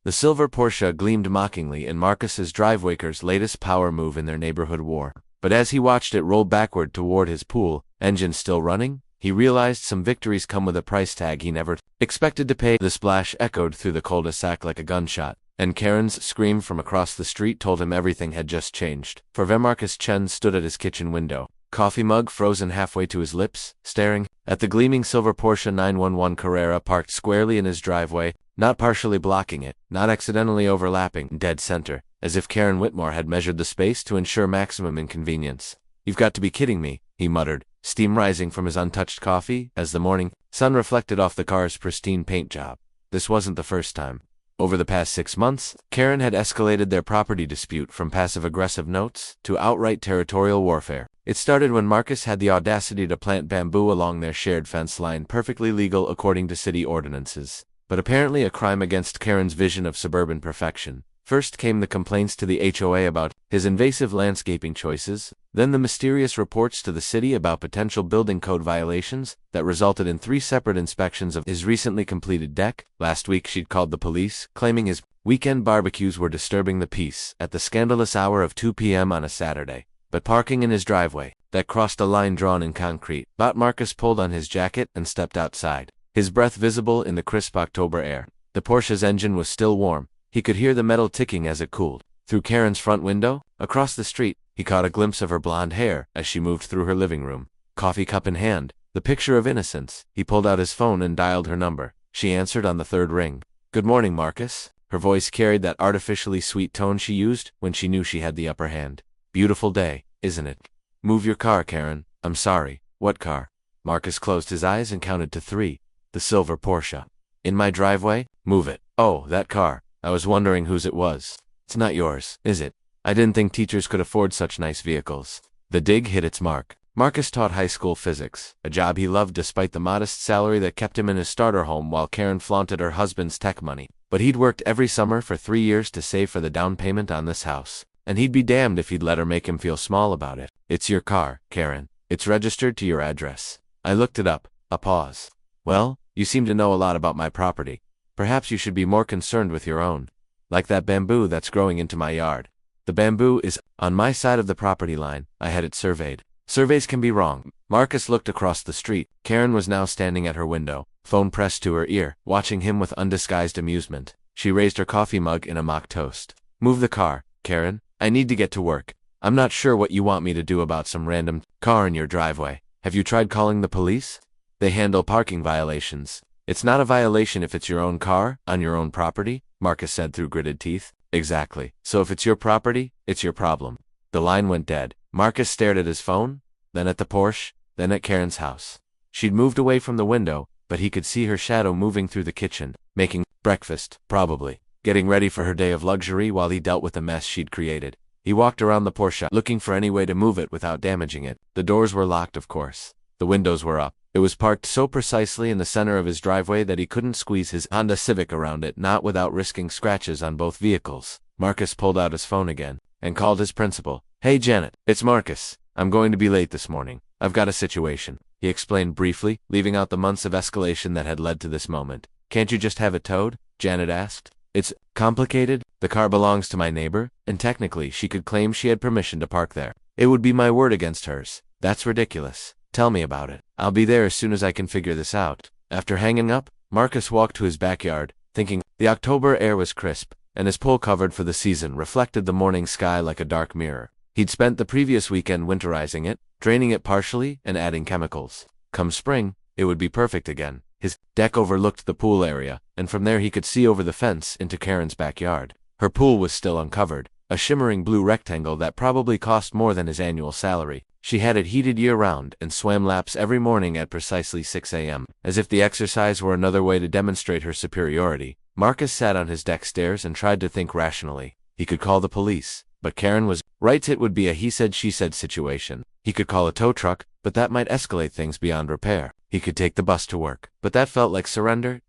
The silver Porsche gleamed mockingly in Marcus's drivewaker's latest power move in their neighborhood war. But as he watched it roll backward toward his pool, engine still running, he realized some victories come with a price tag he never expected to pay. The splash echoed through the cul-de-sac like a gunshot, and Karen's scream from across the street told him everything had just changed. For Marcus Chen stood at his kitchen window, coffee mug frozen halfway to his lips, staring at the gleaming silver Porsche 911 Carrera parked squarely in his driveway, not partially blocking it, not accidentally overlapping, dead center, as if Karen Whitmore had measured the space to ensure maximum inconvenience. "You've got to be kidding me," he muttered, steam rising from his untouched coffee as the morning sun reflected off the car's pristine paint job. This wasn't the first time. Over the past 6 months, Karen had escalated their property dispute from passive-aggressive notes to outright territorial warfare. It started when Marcus had the audacity to plant bamboo along their shared fence line, perfectly legal according to city ordinances, but apparently a crime against Karen's vision of suburban perfection. First came the complaints to the HOA about his invasive landscaping choices, then the mysterious reports to the city about potential building code violations that resulted in 3 separate inspections of his recently completed deck. Last week she'd called the police, claiming his weekend barbecues were disturbing the peace at the scandalous hour of 2 p.m. on a Saturday. But parking in his driveway, that crossed a line drawn in concrete, Marcus pulled on his jacket and stepped outside, his breath visible in the crisp October air. The Porsche's engine was still warm. He could hear the metal ticking as it cooled. Through Karen's front window, across the street, he caught a glimpse of her blonde hair as she moved through her living room, coffee cup in hand, the picture of innocence. He pulled out his phone and dialed her number. She answered on the 3rd ring. "Good morning, Marcus." Her voice carried that artificially sweet tone she used when she knew she had the upper hand. "Beautiful day, isn't it?" "Move your car, Karen." "I'm sorry. What car?" Marcus closed his eyes and counted to 3. "The silver Porsche." "In my driveway?" "Move it." "Oh, that car. I was wondering whose it was." "It's not yours, is it?" "I didn't think teachers could afford such nice vehicles." The dig hit its mark. Marcus taught high school physics, a job he loved despite the modest salary that kept him in his starter home while Karen flaunted her husband's tech money. But he'd worked every summer for 3 years to save for the down payment on this house, and he'd be damned if he'd let her make him feel small about it. "It's your car, Karen. It's registered to your address." "I looked it up." A pause. "Well, you seem to know a lot about my property. Perhaps you should be more concerned with your own. Like that bamboo that's growing into my yard." "The bamboo is on my side of the property line. I had it surveyed." "Surveys can be wrong." Marcus looked across the street. Karen was now standing at her window, phone pressed to her ear, watching him with undisguised amusement. She raised her coffee mug in a mock toast. "Move the car, Karen. I need to get to work. I'm not sure what you want me to do about some random car in your driveway. Have you tried calling the police? They handle parking violations." "It's not a violation if it's your own car, on your own property," Marcus said through gritted teeth. "Exactly. So if it's your property, it's your problem." The line went dead. Marcus stared at his phone, then at the Porsche, then at Karen's house. She'd moved away from the window, but he could see her shadow moving through the kitchen, making breakfast, probably, getting ready for her day of luxury while he dealt with the mess she'd created. He walked around the Porsche, looking for any way to move it without damaging it. The doors were locked, of course. The windows were up. It was parked so precisely in the center of his driveway that he couldn't squeeze his Honda Civic around it, not without risking scratches on both vehicles. Marcus pulled out his phone again and called his principal. "Hey, Janet, it's Marcus. I'm going to be late this morning. I've got a situation," he explained briefly, leaving out the months of escalation that had led to this moment. "Can't you just have it towed?" Janet asked. "It's complicated. The car belongs to my neighbor, and technically she could claim she had permission to park there. It would be my word against hers. That's ridiculous. Tell me about it. I'll be there as soon as I can figure this out." After hanging up, Marcus walked to his backyard, thinking. The October air was crisp, and his pool covered for the season reflected the morning sky like a dark mirror. He'd spent the previous weekend winterizing it, draining it partially, and adding chemicals. Come spring, it would be perfect again. His deck overlooked the pool area, and from there he could see over the fence into Karen's backyard. Her pool was still uncovered, a shimmering blue rectangle that probably cost more than his annual salary. She had it heated year-round and swam laps every morning at precisely 6 a.m. As if the exercise were another way to demonstrate her superiority, Marcus sat on his deck stairs and tried to think rationally. He could call the police, but Karen was right. It would be a he-said-she-said situation. He could call a tow truck, but that might escalate things beyond repair. He could take the bus to work, but that felt like surrender.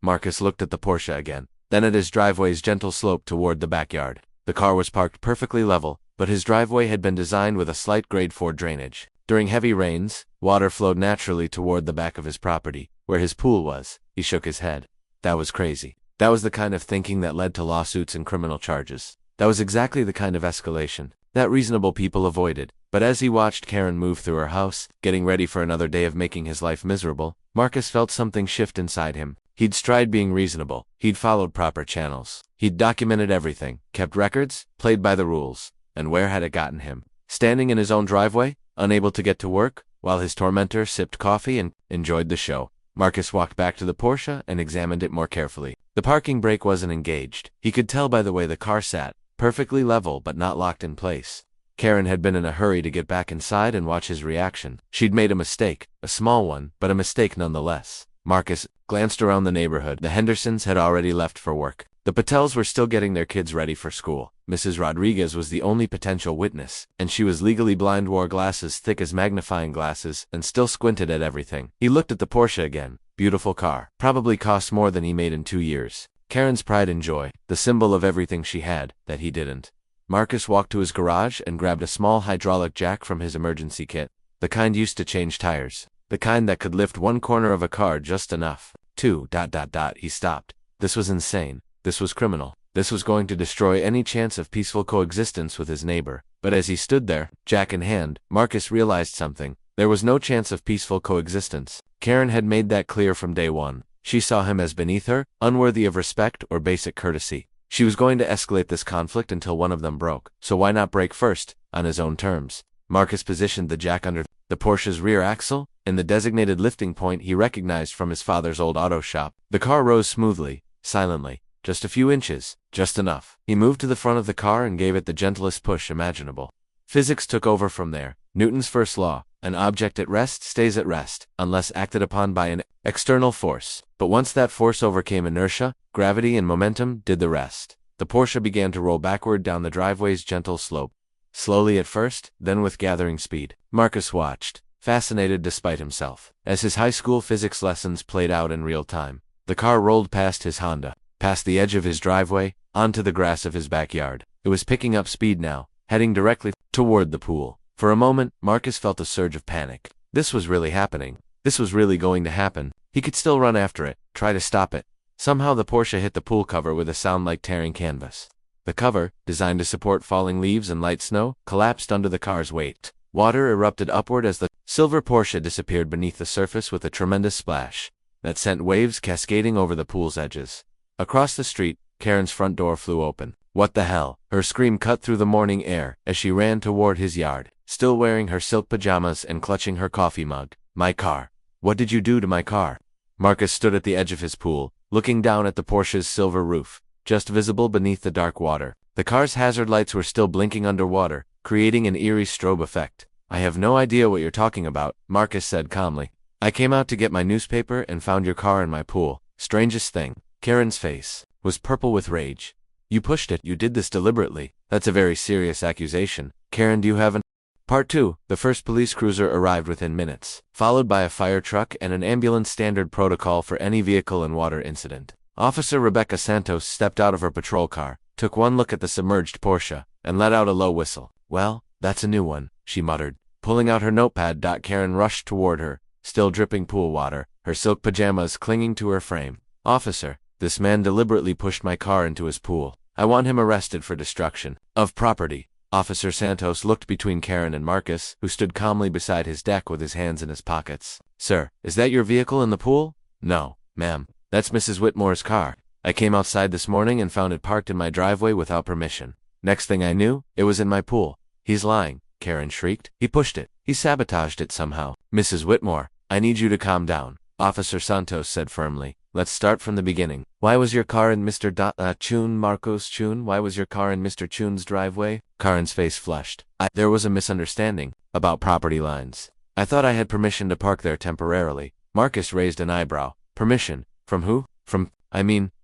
Marcus looked at the Porsche again, then at his driveway's gentle slope toward the backyard. The car was parked perfectly level, but his driveway had been designed with a slight grade 4 drainage. During heavy rains, water flowed naturally toward the back of his property, where his pool was. He shook his head. That was crazy. That was the kind of thinking that led to lawsuits and criminal charges. That was exactly the kind of escalation that reasonable people avoided. But as he watched Karen move through her house, getting ready for another day of making his life miserable, Marcus felt something shift inside him. He'd tried being reasonable. He'd followed proper channels. He'd documented everything, kept records, played by the rules. And where had it gotten him? Standing in his own driveway, unable to get to work, while his tormentor sipped coffee and enjoyed the show. Marcus walked back to the Porsche and examined it more carefully. The parking brake wasn't engaged. He could tell by the way the car sat, perfectly level but not locked in place. Karen had been in a hurry to get back inside and watch his reaction. She'd made a mistake, a small one, but a mistake nonetheless. Marcus glanced around the neighborhood. The Hendersons had already left for work. The Patels were still getting their kids ready for school. Mrs. Rodriguez was the only potential witness, and she was legally blind, wore glasses thick as magnifying glasses, and still squinted at everything. He looked at the Porsche again. Beautiful car. Probably cost more than he made in 2 years. Karen's pride and joy, the symbol of everything she had, that he didn't. Marcus walked to his garage and grabbed a small hydraulic jack from his emergency kit, the kind used to change tires, the kind that could lift one corner of a car just enough. He stopped. This was insane. This was criminal. This was going to destroy any chance of peaceful coexistence with his neighbor. But as he stood there, jack in hand, Marcus realized something. There was no chance of peaceful coexistence. Karen had made that clear from day one. She saw him as beneath her, unworthy of respect or basic courtesy. She was going to escalate this conflict until one of them broke. So why not break first, on his own terms? Marcus positioned the jack under the Porsche's rear axle, in the designated lifting point he recognized from his father's old auto shop. The car rose smoothly, silently. Just a few inches, just enough. He moved to the front of the car and gave it the gentlest push imaginable. Physics took over from there. Newton's first law: an object at rest stays at rest, unless acted upon by an external force. But once that force overcame inertia, gravity and momentum did the rest. The Porsche began to roll backward down the driveway's gentle slope. Slowly at first, then with gathering speed. Marcus watched, fascinated despite himself, as his high school physics lessons played out in real time. The car rolled past his Honda, past the edge of his driveway, onto the grass of his backyard. It was picking up speed now, heading directly toward the pool. For a moment, Marcus felt a surge of panic. This was really happening. This was really going to happen. He could still run after it, try to stop it. Somehow the Porsche hit the pool cover with a sound like tearing canvas. The cover, designed to support falling leaves and light snow, collapsed under the car's weight. Water erupted upward as the silver Porsche disappeared beneath the surface with a tremendous splash that sent waves cascading over the pool's edges. Across the street, Karen's front door flew open. What the hell? Her scream cut through the morning air as she ran toward his yard, still wearing her silk pajamas and clutching her coffee mug. My car. What did you do to my car? Marcus stood at the edge of his pool, looking down at the Porsche's silver roof, just visible beneath the dark water. The car's hazard lights were still blinking underwater, creating an eerie strobe effect. I have no idea what you're talking about, Marcus said calmly. I came out to get my newspaper and found your car in my pool. Strangest thing. Karen's face was purple with rage. You pushed it. You did this deliberately. That's a very serious accusation. Karen, do you have an... Part 2. The first police cruiser arrived within minutes, followed by a fire truck and an ambulance, standard protocol for any vehicle and water incident. Officer Rebecca Santos stepped out of her patrol car, took one look at the submerged Porsche, and let out a low whistle. Well, that's a new one, she muttered. Pulling out her notepad, Karen rushed toward her, still dripping pool water, her silk pajamas clinging to her frame. Officer, this man deliberately pushed my car into his pool. I want him arrested for destruction of property. Officer Santos looked between Karen and Marcus, who stood calmly beside his deck with his hands in his pockets. Sir, is that your vehicle in the pool? No, ma'am. That's Mrs. Whitmore's car. I came outside this morning and found it parked in my driveway without permission. Next thing I knew, it was in my pool. He's lying, Karen shrieked. He pushed it. He sabotaged it somehow. Mrs. Whitmore, I need you to calm down, Officer Santos said firmly. Let's start from the beginning. Why was your car in Mr. Chun, Marcos Chun? Why was your car in Mr. Chun's driveway? Karen's face flushed. There was a misunderstanding about property lines. I thought I had permission to park there temporarily. Marcus raised an eyebrow. Permission? From who?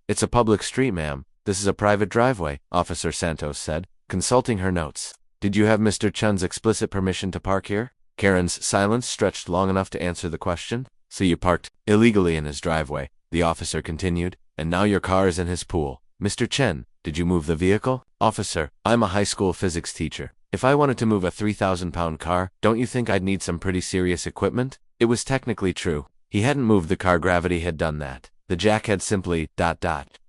It's a public street, ma'am. This is a private driveway, Officer Santos said, consulting her notes. Did you have Mr. Chun's explicit permission to park here? Karen's silence stretched long enough to answer the question. So you parked illegally in his driveway, the officer continued, and now your car is in his pool. Mr. Chen, did you move the vehicle? Officer, I'm a high school physics teacher. If I wanted to move a 3,000-pound car, don't you think I'd need some pretty serious equipment? It was technically true. He hadn't moved the car, gravity had done that. The jack had simply ...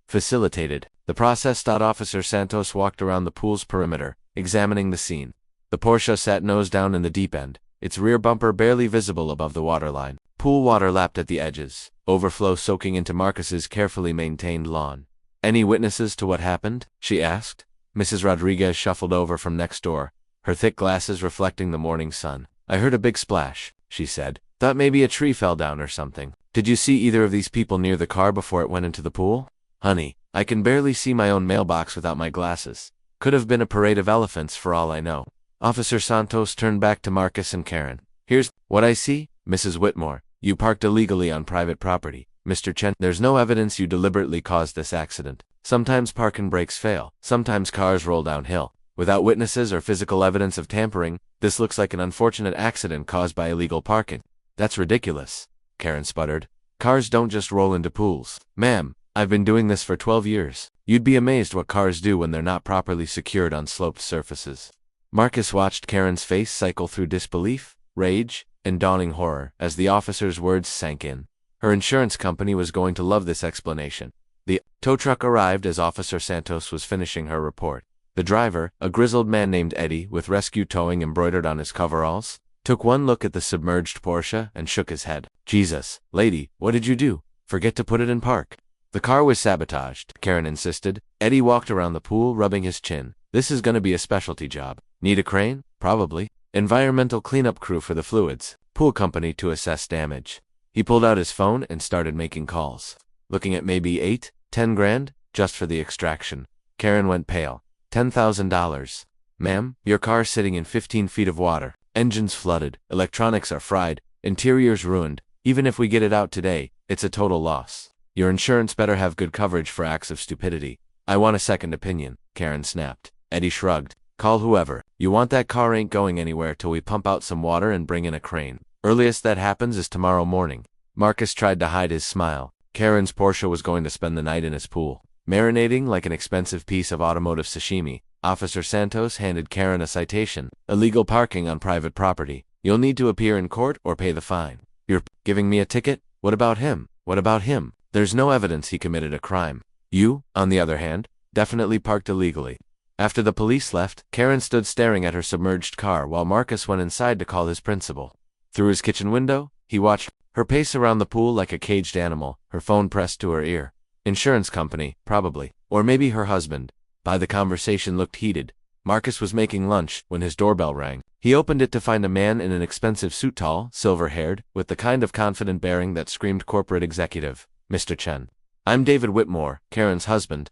Facilitated. The process. Officer Santos walked around the pool's perimeter, examining the scene. The Porsche sat nose down in the deep end, its rear bumper barely visible above the waterline. Pool water lapped at the edges, overflow soaking into Marcus's carefully maintained lawn. Any witnesses to what happened? She asked. Mrs. Rodriguez shuffled over from next door, her thick glasses reflecting the morning sun. I heard a big splash, she said. Thought maybe a tree fell down or something. Did you see either of these people near the car before it went into the pool? Honey, I can barely see my own mailbox without my glasses. Could have been a parade of elephants for all I know. Officer Santos turned back to Marcus and Karen. Here's what I see, Mrs. Whitmore. You parked illegally on private property. Mr. Chen, there's no evidence you deliberately caused this accident. Sometimes parking brakes fail. Sometimes cars roll downhill. Without witnesses or physical evidence of tampering, this looks like an unfortunate accident caused by illegal parking. That's ridiculous, Karen sputtered. Cars don't just roll into pools. Ma'am, I've been doing this for 12 years. You'd be amazed what cars do when they're not properly secured on sloped surfaces. Marcus watched Karen's face cycle through disbelief, rage, and dawning horror as the officer's words sank in. Her insurance company was going to love this explanation. The tow truck arrived as Officer Santos was finishing her report. The driver, a grizzled man named Eddie with rescue towing embroidered on his coveralls, took one look at the submerged Porsche and shook his head. Jesus, lady, what did you do? Forget to put it in park. The car was sabotaged, Karen insisted. Eddie walked around the pool, rubbing his chin. This is gonna be a specialty job. Need a crane? Probably. Environmental cleanup crew for the fluids. Pool company to assess damage. He pulled out his phone and started making calls. Looking at maybe 8-10 grand, just for the extraction. Karen went pale. $10,000. Ma'am, your car's sitting in 15 feet of water. Engines flooded, electronics are fried, interiors ruined. Even if we get it out today, it's a total loss. Your insurance better have good coverage for acts of stupidity. I want a second opinion, Karen snapped. Eddie shrugged. Call whoever. You want that car ain't going anywhere till we pump out some water and bring in a crane. Earliest that happens is tomorrow morning. Marcus tried to hide his smile. Karen's Porsche was going to spend the night in his pool. Marinating like an expensive piece of automotive sashimi, Officer Santos handed Karen a citation. Illegal parking on private property. You'll need to appear in court or pay the fine. You're giving me a ticket? What about him? What about him? There's no evidence he committed a crime. You, on the other hand, definitely parked illegally. After the police left, Karen stood staring at her submerged car while Marcus went inside to call his principal. Through his kitchen window, he watched her pace around the pool like a caged animal, her phone pressed to her ear. Insurance company, probably. Or maybe her husband. The conversation looked heated. Marcus was making lunch when his doorbell rang. He opened it to find a man in an expensive suit, tall, silver-haired, with the kind of confident bearing that screamed corporate executive. Mr. Chen. I'm David Whitmore, Karen's husband.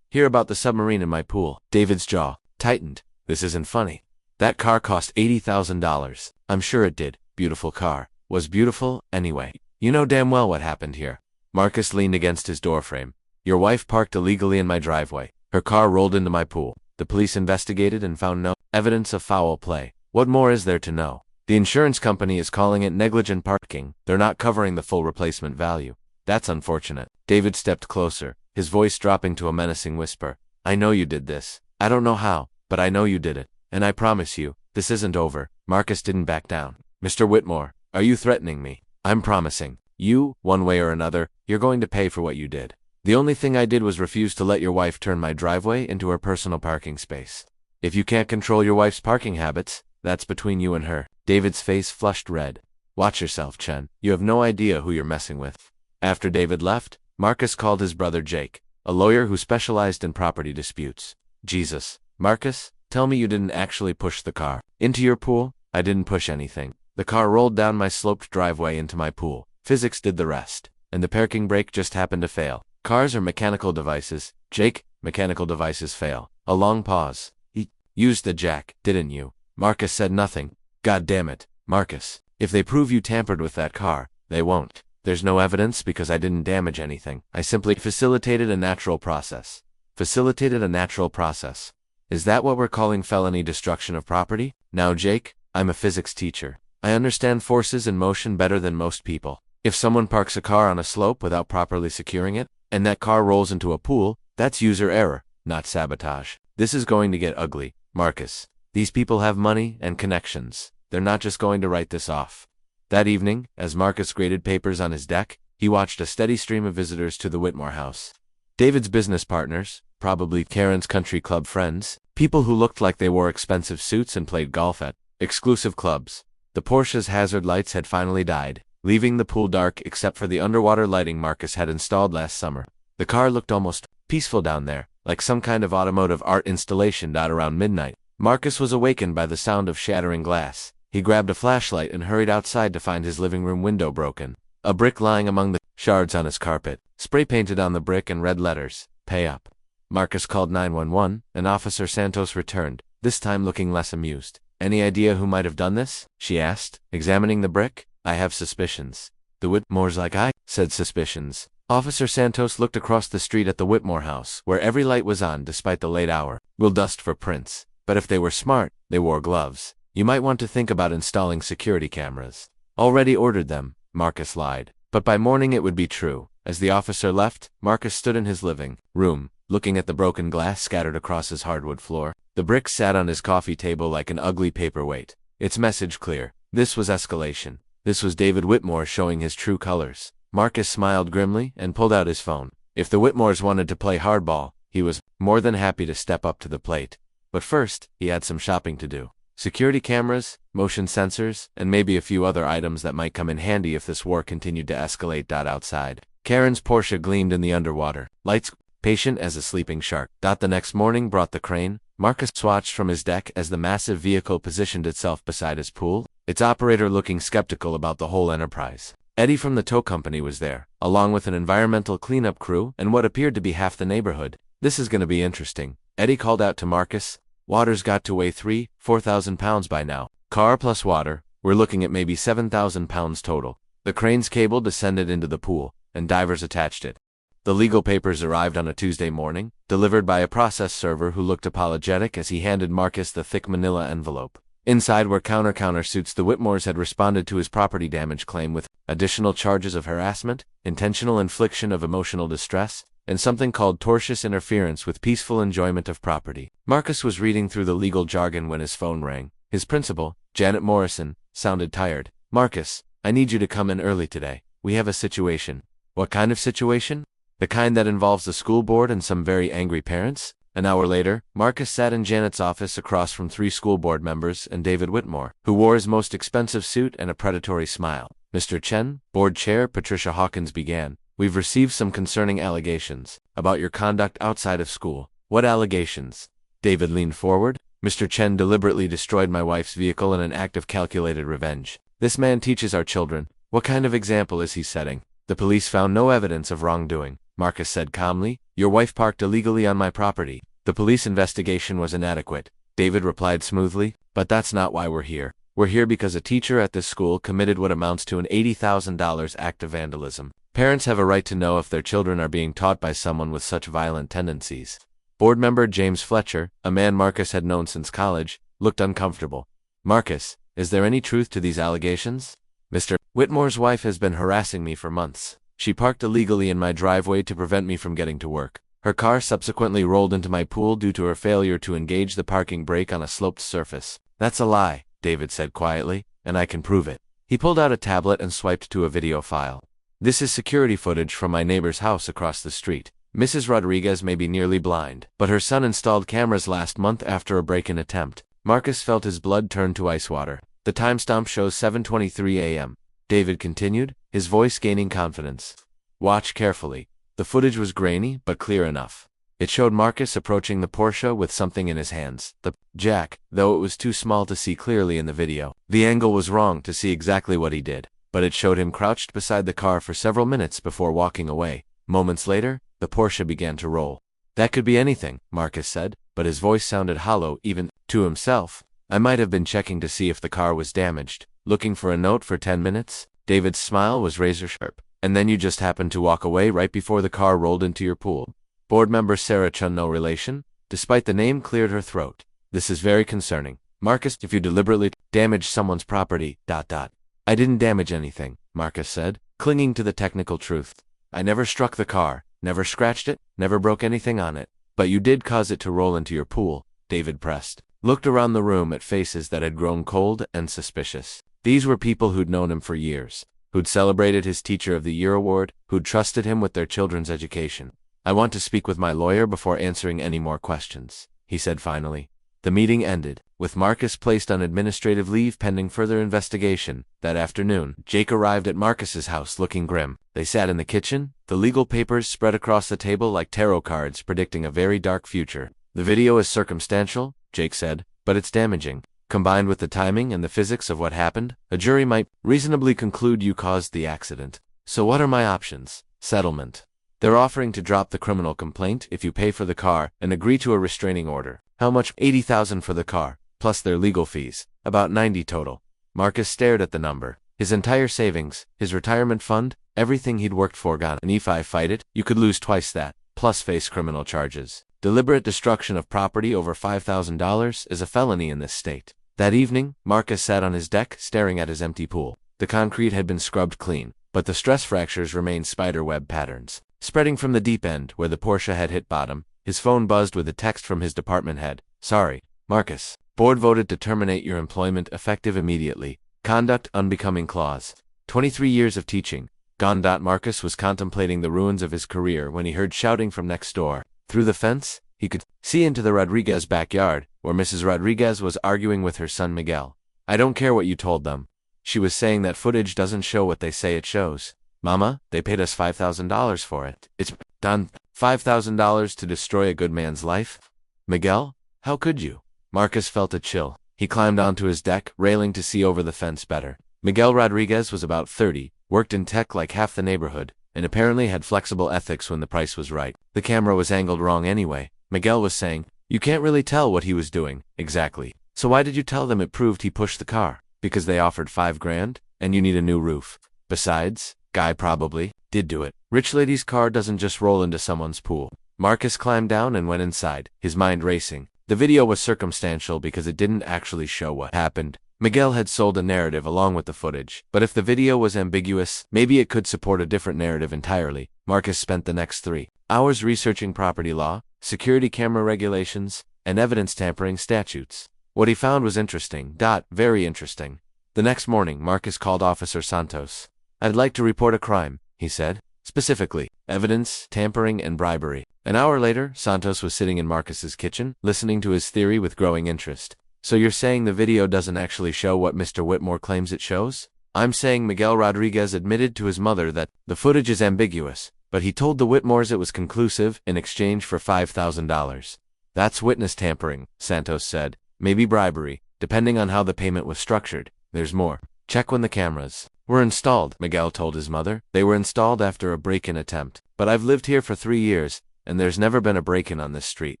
Hear about the submarine in my pool. David's jaw tightened. This isn't funny. That car cost $80,000. I'm sure it did. Beautiful car. Was beautiful, anyway. You know damn well what happened here. Marcus leaned against his doorframe. Your wife parked illegally in my driveway. Her car rolled into my pool. The police investigated and found no evidence of foul play. What more is there to know? The insurance company is calling it negligent parking. They're not covering the full replacement value. That's unfortunate. David stepped closer, his voice dropping to a menacing whisper. I know you did this. I don't know how, but I know you did it. And I promise you, this isn't over. Marcus didn't back down. Mr. Whitmore, are you threatening me? I'm promising. You, one way or another, you're going to pay for what you did. The only thing I did was refuse to let your wife turn my driveway into her personal parking space. If you can't control your wife's parking habits, that's between you and her. David's face flushed red. Watch yourself, Chen. You have no idea who you're messing with. After David left, Marcus called his brother Jake, a lawyer who specialized in property disputes. Jesus, Marcus, tell me you didn't actually push the car into your pool? I didn't push anything. The car rolled down my sloped driveway into my pool. Physics did the rest. And the parking brake just happened to fail. Cars are mechanical devices. Jake, mechanical devices fail. A long pause. You used the jack, didn't you? Marcus said nothing. God damn it, Marcus. If they prove you tampered with that car, they won't. There's no evidence because I didn't damage anything. I simply facilitated a natural process. Facilitated a natural process. Is that what we're calling felony destruction of property? Now, Jake, I'm a physics teacher. I understand forces in motion better than most people. If someone parks a car on a slope without properly securing it, and that car rolls into a pool, that's user error, not sabotage. This is going to get ugly, Marcus. These people have money and connections. They're not just going to write this off. That evening, as Marcus graded papers on his deck, he watched a steady stream of visitors to the Whitmore house. David's business partners, probably Karen's country club friends, people who looked like they wore expensive suits and played golf at exclusive clubs. The Porsche's hazard lights had finally died, leaving the pool dark except for the underwater lighting Marcus had installed last summer. The car looked almost peaceful down there, like some kind of automotive art installation. Around midnight, Marcus was awakened by the sound of shattering glass. He grabbed a flashlight and hurried outside to find his living room window broken, a brick lying among the shards on his carpet, spray painted on the brick in red letters, "Pay up." Marcus called 911, and Officer Santos returned, this time looking less amused. "Any idea who might have done this?" she asked, examining the brick. "I have suspicions." "The Whitmores like I said suspicions." Officer Santos looked across the street at the Whitmore house, where every light was on despite the late hour. "We'll dust for prints. But if they were smart, they wore gloves. You might want to think about installing security cameras." "Already ordered them," Marcus lied. But by morning it would be true. As the officer left, Marcus stood in his living room, looking at the broken glass scattered across his hardwood floor. The brick sat on his coffee table like an ugly paperweight. Its message clear. This was escalation. This was David Whitmore showing his true colors. Marcus smiled grimly and pulled out his phone. If the Whitmores wanted to play hardball, he was more than happy to step up to the plate. But first, he had some shopping to do. Security cameras, motion sensors, and maybe a few other items that might come in handy if this war continued to escalate. Outside, Karen's Porsche gleamed in the underwater, lights patient as a sleeping shark. The next morning brought the crane. Marcus watched from his deck as the massive vehicle positioned itself beside his pool, its operator looking skeptical about the whole enterprise. Eddie from the tow company was there, along with an environmental cleanup crew and what appeared to be half the neighborhood. "This is going to be interesting," Eddie called out to Marcus. "Water's got to weigh 3,000–4,000 pounds by now. Car plus water, we're looking at maybe 7,000 pounds total." The crane's cable descended into the pool, and divers attached it. The legal papers arrived on a Tuesday morning, delivered by a process server who looked apologetic as he handed Marcus the thick manila envelope. Inside were countersuits. The Whitmores had responded to his property damage claim with additional charges of harassment, intentional infliction of emotional distress, and something called tortious interference with peaceful enjoyment of property. Marcus was reading through the legal jargon when his phone rang. His principal, Janet Morrison, sounded tired. "Marcus, I need you to come in early today. We have a situation." "What kind of situation?" "The kind that involves the school board and some very angry parents." An hour later, Marcus sat in Janet's office across from 3 school board members and David Whitmore, who wore his most expensive suit and a predatory smile. "Mr. Chen," board chair Patricia Hawkins began, "we've received some concerning allegations about your conduct outside of school." "What allegations?" David leaned forward. "Mr. Chen deliberately destroyed my wife's vehicle in an act of calculated revenge. This man teaches our children. What kind of example is he setting?" "The police found no evidence of wrongdoing," Marcus said calmly. "Your wife parked illegally on my property. The police investigation was inadequate," David replied smoothly. "But that's not why we're here. We're here because a teacher at this school committed what amounts to an $80,000 act of vandalism. Parents have a right to know if their children are being taught by someone with such violent tendencies." Board member James Fletcher, a man Marcus had known since college, looked uncomfortable. "Marcus, is there any truth to these allegations?" "Mr. Whitmore's wife has been harassing me for months. She parked illegally in my driveway to prevent me from getting to work. Her car subsequently rolled into my pool due to her failure to engage the parking brake on a sloped surface." "That's a lie," David said quietly, "and I can prove it." He pulled out a tablet and swiped to a video file. "This is security footage from my neighbor's house across the street. Mrs. Rodriguez may be nearly blind, but her son installed cameras last month after a break-in attempt." Marcus felt his blood turn to ice water. "The timestamp shows 7:23 a.m. David continued, his voice gaining confidence. "Watch carefully." The footage was grainy, but clear enough. It showed Marcus approaching the Porsche with something in his hands, the jack, though it was too small to see clearly in the video. The angle was wrong to see exactly what he did, but it showed him crouched beside the car for several minutes before walking away. Moments later, the Porsche began to roll. "That could be anything," Marcus said, but his voice sounded hollow even to himself. "I might have been checking to see if the car was damaged, looking for a note for 10 minutes. David's smile was razor sharp. "And then you just happened to walk away right before the car rolled into your pool." Board member Sarah Chun, no relation, despite the name, cleared her throat. "This is very concerning. Marcus, if you deliberately damaged someone's property, .. "I didn't damage anything," Marcus said, clinging to the technical truth. "I never struck the car, never scratched it, never broke anything on it. But you did cause it to roll into your pool," David pressed. Looked around the room at faces that had grown cold and suspicious. These were people who'd known him for years, who'd celebrated his Teacher of the Year award, who'd trusted him with their children's education. I want to speak with my lawyer before answering any more questions, he said finally. The meeting ended, with Marcus placed on administrative leave pending further investigation. That afternoon, Jake arrived at Marcus's house looking grim. They sat in the kitchen, the legal papers spread across the table like tarot cards predicting a very dark future. The video is circumstantial, Jake said, but it's damaging. Combined with the timing and the physics of what happened, a jury might reasonably conclude you caused the accident. So what are my options? Settlement. They're offering to drop the criminal complaint if you pay for the car and agree to a restraining order. How much? $80,000 for the car, plus their legal fees. About $90 total. Marcus stared at the number. His entire savings, his retirement fund, everything he'd worked for gone. And if I fight it, you could lose twice that, plus face criminal charges. Deliberate destruction of property over $5,000 is a felony in this state. That evening, Marcus sat on his deck staring at his empty pool. The concrete had been scrubbed clean, but the stress fractures remained spiderweb patterns. Spreading from the deep end where the Porsche had hit bottom, his phone buzzed with a text from his department head. Sorry, Marcus. Board voted to terminate your employment effective immediately. Conduct unbecoming clause. 23 years of teaching. Gone. Marcus was contemplating the ruins of his career when he heard shouting from next door. Through the fence, he could see into the Rodriguez backyard, where Mrs. Rodriguez was arguing with her son Miguel. I don't care what you told them. She was saying that footage doesn't show what they say it shows. Mama, they paid us $5,000 for it. It's done. $5,000 to destroy a good man's life? Miguel? How could you? Marcus felt a chill. He climbed onto his deck, railing to see over the fence better. Miguel Rodriguez was about 30, worked in tech like half the neighborhood, and apparently had flexible ethics when the price was right. The camera was angled wrong anyway, Miguel was saying. You can't really tell what he was doing, exactly. So why did you tell them it proved he pushed the car? Because they offered $5,000, and you need a new roof. Besides, guy probably did do it. Rich lady's car doesn't just roll into someone's pool. Marcus climbed down and went inside, his mind racing. The video was circumstantial because it didn't actually show what happened. Miguel had sold a narrative along with the footage, but if the video was ambiguous, maybe it could support a different narrative entirely. Marcus spent the next 3 hours researching property law, security camera regulations, and evidence tampering statutes. What he found was interesting. Very interesting. The next morning, Marcus called Officer Santos. I'd like to report a crime, he said. Specifically, evidence, tampering, and bribery. An hour later, Santos was sitting in Marcus's kitchen, listening to his theory with growing interest. So you're saying the video doesn't actually show what Mr. Whitmore claims it shows? I'm saying Miguel Rodriguez admitted to his mother that the footage is ambiguous, but he told the Whitmores it was conclusive in exchange for $5,000. That's witness tampering, Santos said. Maybe bribery, depending on how the payment was structured. There's more. Check when the cameras were installed, Miguel told his mother. They were installed after a break-in attempt. But I've lived here for 3 years, and there's never been a break-in on this street.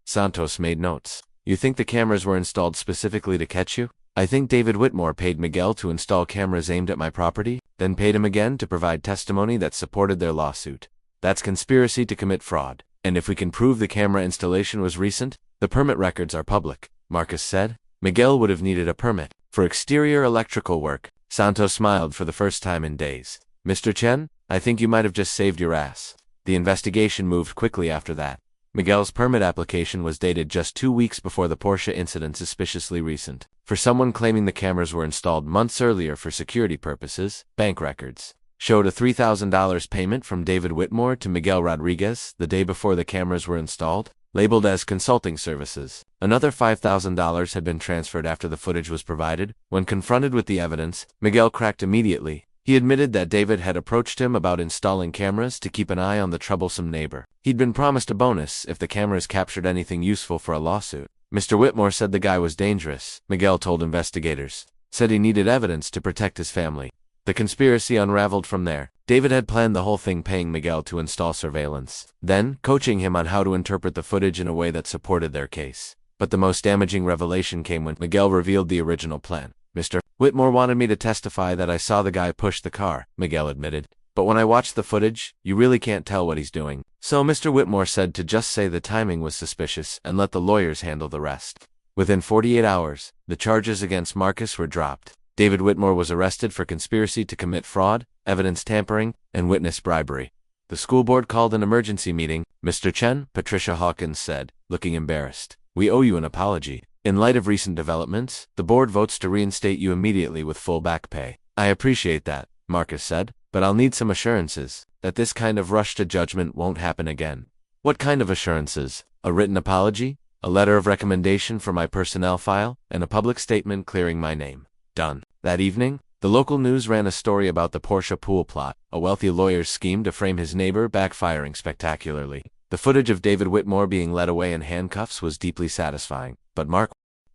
Santos made notes. You think the cameras were installed specifically to catch you? I think David Whitmore paid Miguel to install cameras aimed at my property, then paid him again to provide testimony that supported their lawsuit. That's conspiracy to commit fraud. And if we can prove the camera installation was recent, the permit records are public, Marcus said. Miguel would have needed a permit for exterior electrical work. Santos smiled for the first time in days. Mr. Chen, I think you might have just saved your ass. The investigation moved quickly after that. Miguel's permit application was dated just 2 weeks before the Porsche incident, suspiciously recent. For someone claiming the cameras were installed months earlier for security purposes, bank records showed a $3,000 payment from David Whitmore to Miguel Rodriguez the day before the cameras were installed, labeled as consulting services. Another $5,000 had been transferred after the footage was provided. When confronted with the evidence, Miguel cracked immediately. He admitted that David had approached him about installing cameras to keep an eye on the troublesome neighbor. He'd been promised a bonus if the cameras captured anything useful for a lawsuit. Mr. Whitmore said the guy was dangerous, Miguel told investigators. Said he needed evidence to protect his family. The conspiracy unraveled from there. David had planned the whole thing, paying Miguel to install surveillance, then coaching him on how to interpret the footage in a way that supported their case. But the most damaging revelation came when Miguel revealed the original plan. Mr. Whitmore wanted me to testify that I saw the guy push the car, Miguel admitted. But when I watched the footage, you really can't tell what he's doing. So Mr. Whitmore said to just say the timing was suspicious and let the lawyers handle the rest. Within 48 hours, the charges against Marcus were dropped. David Whitmore was arrested for conspiracy to commit fraud, evidence tampering, and witness bribery. The school board called an emergency meeting. Mr. Chen, Patricia Hawkins said, looking embarrassed. We owe you an apology. In light of recent developments, the board votes to reinstate you immediately with full back pay. I appreciate that, Marcus said, but I'll need some assurances that this kind of rush to judgment won't happen again. What kind of assurances? A written apology? A letter of recommendation for my personnel file? And a public statement clearing my name. Done. That evening, the local news ran a story about the Porsche pool plot, a wealthy lawyer's scheme to frame his neighbor backfiring spectacularly. The footage of David Whitmore being led away in handcuffs was deeply satisfying, but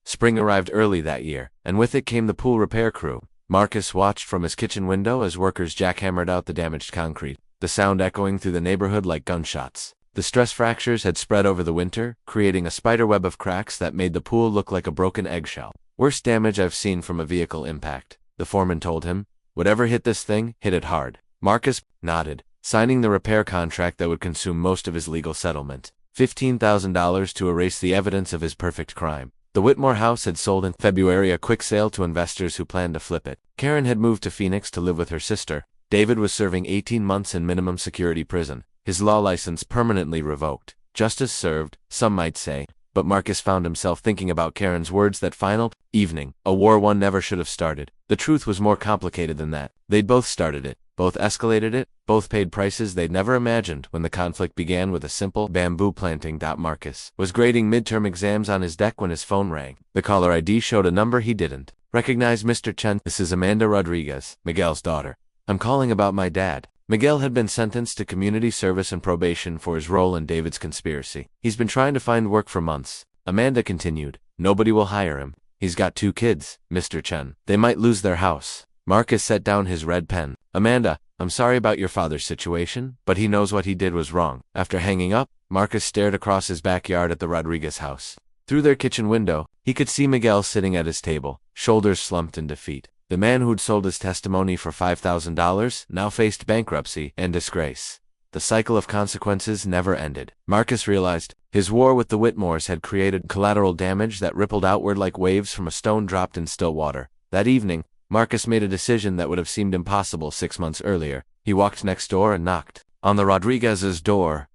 Spring arrived early that year, and with it came the pool repair crew. Marcus watched from his kitchen window as workers jackhammered out the damaged concrete, the sound echoing through the neighborhood like gunshots. The stress fractures had spread over the winter, creating a spiderweb of cracks that made the pool look like a broken eggshell. Worst damage I've seen from a vehicle impact, the foreman told him. Whatever hit this thing, hit it hard. Marcus nodded, signing the repair contract that would consume most of his legal settlement. $15,000 to erase the evidence of his perfect crime. The Whitmore house had sold in February, a quick sale to investors who planned to flip it. Karen had moved to Phoenix to live with her sister. David was serving 18 months in minimum security prison, his law license permanently revoked. Justice served, some might say, but Marcus found himself thinking about Karen's words that final evening. A war one never should have started. The truth was more complicated than that. They'd both started it, both escalated it, both paid prices they'd never imagined when the conflict began with a simple bamboo planting. Marcus was grading midterm exams on his deck when his phone rang. The caller ID showed a number he didn't recognize. Mr. Chen, this is Amanda Rodriguez, Miguel's daughter. I'm calling about my dad. Miguel had been sentenced to community service and probation for his role in David's conspiracy. He's been trying to find work for months. Amanda continued. Nobody will hire him. He's got 2 kids, Mr. Chen. They might lose their house. Marcus set down his red pen. Amanda, I'm sorry about your father's situation, but he knows what he did was wrong. After hanging up, Marcus stared across his backyard at the Rodriguez house. Through their kitchen window, he could see Miguel sitting at his table, shoulders slumped in defeat. The man who'd sold his testimony for $5,000 now faced bankruptcy and disgrace. The cycle of consequences never ended. Marcus realized his war with the Whitmores had created collateral damage that rippled outward like waves from a stone dropped in still water. That evening, Marcus made a decision that would have seemed impossible 6 months earlier. He walked next door and knocked on the Rodriguez's door.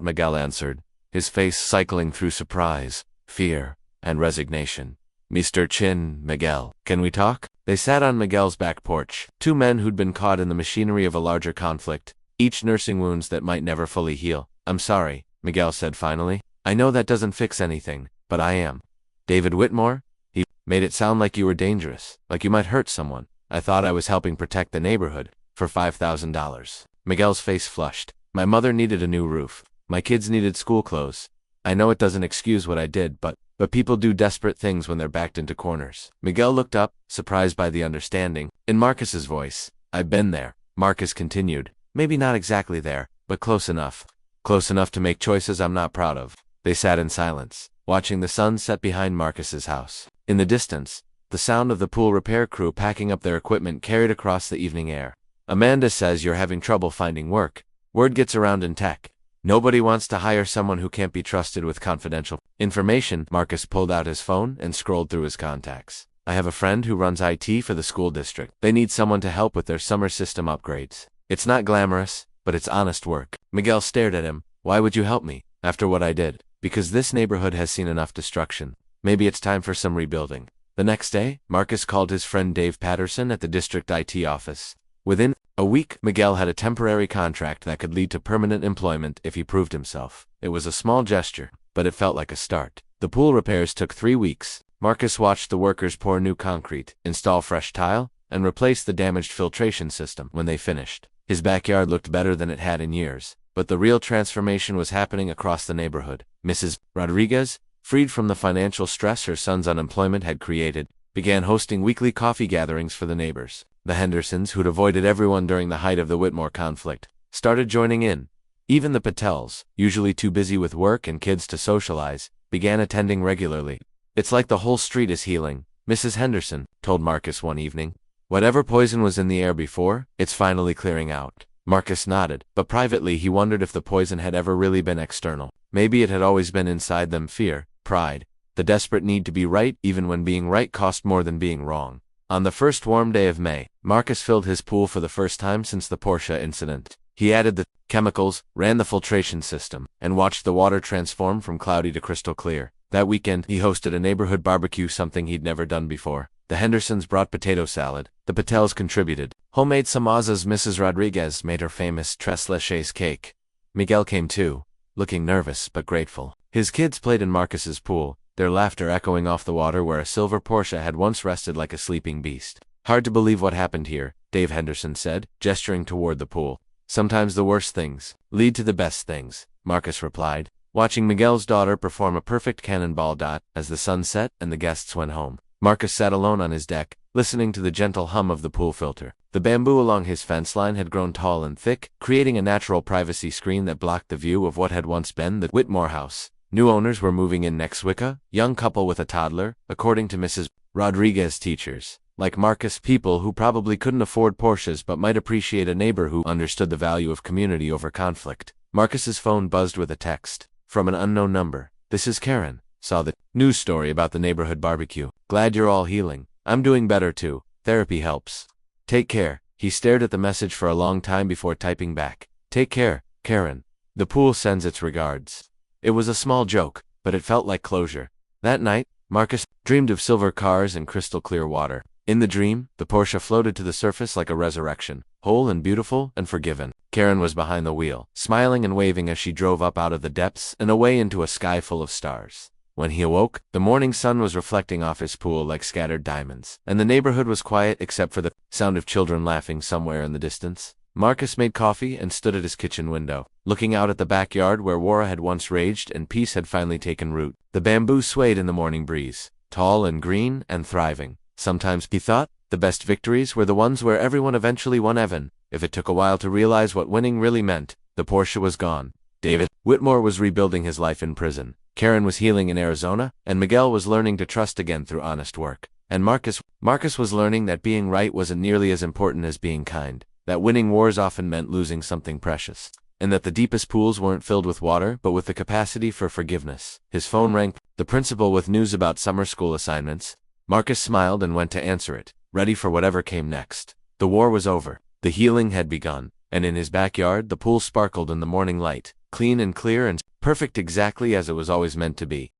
Miguel answered, his face cycling through surprise, fear, and resignation. Mr. Chin, Miguel, can we talk? They sat on Miguel's back porch, 2 men who'd been caught in the machinery of a larger conflict, each nursing wounds that might never fully heal. I'm sorry, Miguel said finally. I know that doesn't fix anything, but I am. David Whitmore? He made it sound like you were dangerous, like you might hurt someone. I thought I was helping protect the neighborhood for $5,000. Miguel's face flushed. My mother needed a new roof. My kids needed school clothes. I know it doesn't excuse what I did, but people do desperate things when they're backed into corners. Miguel looked up, surprised by the understanding in Marcus's voice. I've been there, Marcus continued. Maybe not exactly there, but close enough. Close enough to make choices I'm not proud of. They sat in silence, watching the sun set behind Marcus's house. In the distance, the sound of the pool repair crew packing up their equipment carried across the evening air. Amanda says you're having trouble finding work. Word gets around in tech. Nobody wants to hire someone who can't be trusted with confidential information. Marcus pulled out his phone and scrolled through his contacts. I have a friend who runs IT for the school district. They need someone to help with their summer system upgrades. It's not glamorous, but it's honest work. Miguel stared at him. Why would you help me, after what I did? Because this neighborhood has seen enough destruction. Maybe it's time for some rebuilding. The next day, Marcus called his friend Dave Patterson at the district IT office. Within a week, Miguel had a temporary contract that could lead to permanent employment if he proved himself. It was a small gesture, but it felt like a start. The pool repairs took 3 weeks. Marcus watched the workers pour new concrete, install fresh tile, and replace the damaged filtration system. When they finished, his backyard looked better than it had in years. But the real transformation was happening across the neighborhood. Mrs. Rodriguez, freed from the financial stress her son's unemployment had created, began hosting weekly coffee gatherings for the neighbors. The Hendersons, who'd avoided everyone during the height of the Whitmore conflict, started joining in. Even the Patels, usually too busy with work and kids to socialize, began attending regularly. It's like the whole street is healing, Mrs. Henderson told Marcus one evening. Whatever poison was in the air before, it's finally clearing out. Marcus nodded, but privately he wondered if the poison had ever really been external. Maybe it had always been inside them: fear, pride, the desperate need to be right even when being right cost more than being wrong. On the first warm day of May, Marcus filled his pool for the first time since the Porsche incident. He added the chemicals, ran the filtration system, and watched the water transform from cloudy to crystal clear. That weekend, he hosted a neighborhood barbecue, something he'd never done before. The Hendersons brought potato salad. The Patels contributed homemade samosas. Mrs. Rodriguez made her famous tres leches cake. Miguel came too, looking nervous but grateful. His kids played in Marcus's pool, their laughter echoing off the water where a silver Porsche had once rested like a sleeping beast. "Hard to believe what happened here," Dave Henderson said, gesturing toward the pool. "Sometimes the worst things lead to the best things," Marcus replied, watching Miguel's daughter perform a perfect cannonball dot as the sun set and the guests went home. Marcus sat alone on his deck, listening to the gentle hum of the pool filter. The bamboo along his fence line had grown tall and thick, creating a natural privacy screen that blocked the view of what had once been the Whitmore house. New owners were moving in next week, young couple with a toddler, according to Mrs. Rodriguez's teachers. Like Marcus, people who probably couldn't afford Porsches but might appreciate a neighbor who understood the value of community over conflict. Marcus's phone buzzed with a text from an unknown number. "This is Karen. Saw the news story about the neighborhood barbecue. Glad you're all healing. I'm doing better too. Therapy helps. Take care." He stared at the message for a long time before typing back. "Take care, Karen. The pool sends its regards." It was a small joke, but it felt like closure. That night, Marcus dreamed of silver cars and crystal clear water. In the dream, the Porsche floated to the surface like a resurrection, whole and beautiful and forgiven. Karen was behind the wheel, smiling and waving as she drove up out of the depths and away into a sky full of stars. When he awoke, the morning sun was reflecting off his pool like scattered diamonds, and the neighborhood was quiet except for the sound of children laughing somewhere in the distance. Marcus made coffee and stood at his kitchen window, looking out at the backyard where war had once raged and peace had finally taken root. The bamboo swayed in the morning breeze, tall and green and thriving. Sometimes, he thought, the best victories were the ones where everyone eventually won even, if it took a while to realize what winning really meant. The Porsche was gone. David Whitmore was rebuilding his life in prison. Karen was healing in Arizona, and Miguel was learning to trust again through honest work. And Marcus was learning that being right wasn't nearly as important as being kind, that winning wars often meant losing something precious, and that the deepest pools weren't filled with water but with the capacity for forgiveness. His phone rang, the principal with news about summer school assignments. Marcus smiled and went to answer it, ready for whatever came next. The war was over. The healing had begun, and in his backyard the pool sparkled in the morning light, clean and clear and perfect exactly as it was always meant to be.